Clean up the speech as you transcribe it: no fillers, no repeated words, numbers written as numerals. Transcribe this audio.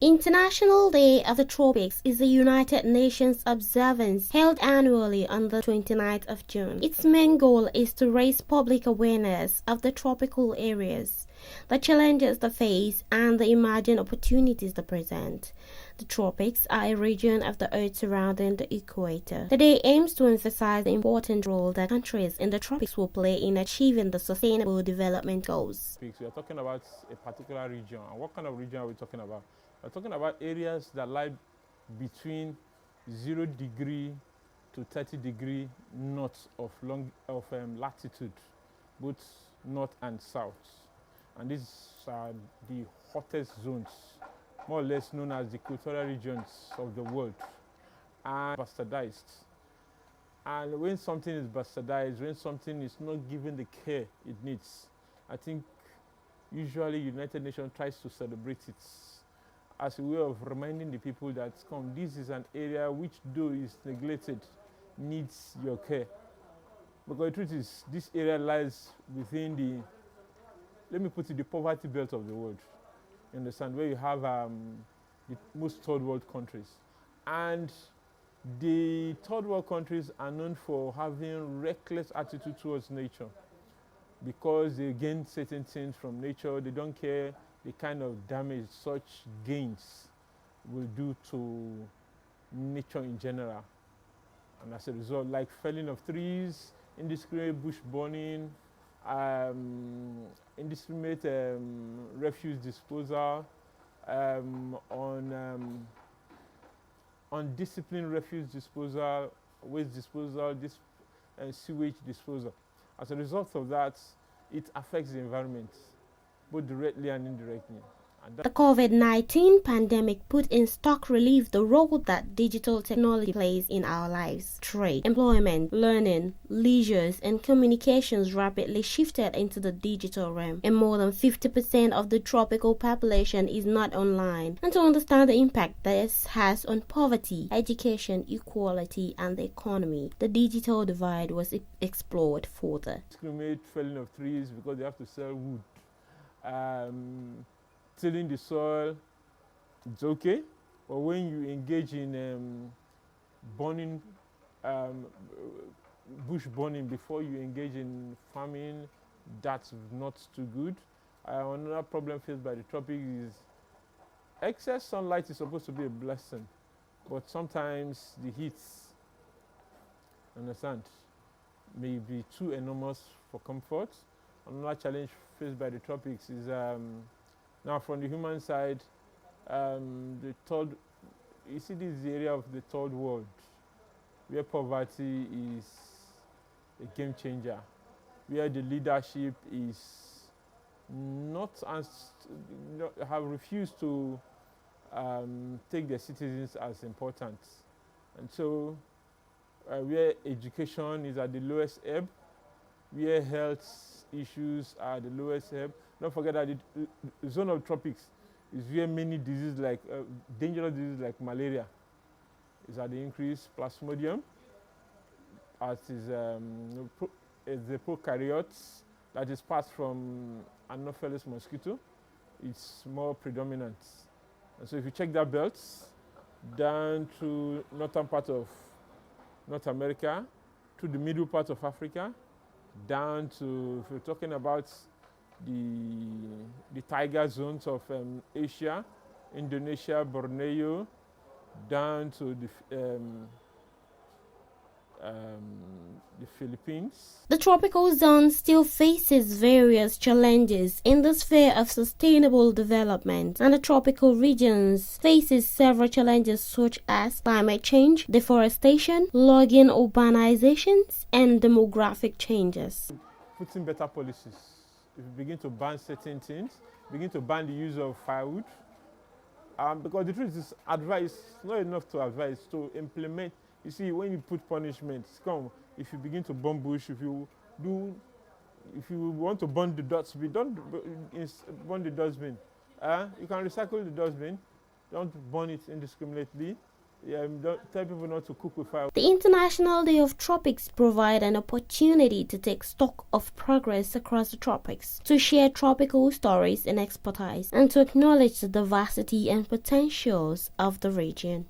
International Day of the Tropics is a United Nations observance held annually on the 29th of June. Its main goal is to raise public awareness of the tropical areas, the challenges they face, and the emerging opportunities they present. The tropics are a region of the Earth surrounding the equator. The day aims to emphasize the important role that countries in the tropics will play in achieving the Sustainable Development Goals. We are talking about a particular region. And what kind of region are we talking about? We're talking about areas that lie between 0 degree to 30 degree north of latitude, both north and south. And these are the hottest zones, more or less known as the equatorial regions of the world, and bastardized. And when something is bastardized, when something is not given the care it needs, I think usually United Nations tries to celebrate it as a way of reminding the people that, come, this is an area which, though is neglected, needs your care. Because the truth is, this area lies within the, let me put it, the poverty belt of the world. You understand? Where you have the most third world countries. And the third world countries are known for having reckless attitude towards nature, because they gain certain things from nature. They don't care the kind of damage such gains will do to nature in general. And as a result, like felling of trees, indiscriminate bush burning, indiscriminate refuse disposal, undisciplined refuse disposal, waste disposal, sewage disposal. As a result of that, it affects the environment, both directly and indirectly. The COVID-19 pandemic put in stark relief the role that digital technology plays in our lives. Trade, employment, learning, leisure, and communications rapidly shifted into the digital realm, and more than 50% of the tropical population is not online. And to understand the impact this has on poverty, education, equality, and the economy, the digital divide was explored further. Discriminate felling of trees because they have to sell wood. Tilling the soil, it's okay, but when you engage in burning, bush burning before you engage in farming, that's not too good. Another problem faced by the tropics is excess sunlight is supposed to be a blessing, but sometimes the heat, understand, may be too enormous for comfort. Another challenge faced by the tropics is now, from the human side, you see, this is the area of the third world where poverty is a game changer, where the leadership is have refused to take their citizens as important. And so, where education is at the lowest ebb, where health issues are at the lowest ebb. Don't forget that the zone of tropics is where many diseases like dangerous diseases like malaria is at the increase. Plasmodium, as is the prokaryotes that is passed from Anopheles mosquito, it's more predominant. And so if you check that belt down to northern part of North America, to the middle part of Africa, down to, if you're talking about the tiger zones of Asia, Indonesia, Borneo, down to the Philippines. The tropical zone still faces various challenges in the sphere of sustainable development, and the tropical regions faces several challenges such as climate change, deforestation, logging, urbanizations, and demographic changes. Putting better policies. If you begin to ban certain things, begin to ban the use of firewood, because the truth is, advice not enough to advise, to implement. You see, when you put punishments, if you begin to burn bush, if you want to burn the dustbin, don't burn the dustbin. You can recycle the dustbin. Don't burn it indiscriminately. don't tell people not to cook with fire. The International Day of Tropics provides an opportunity to take stock of progress across the tropics, to share tropical stories and expertise, and to acknowledge the diversity and potentials of the region.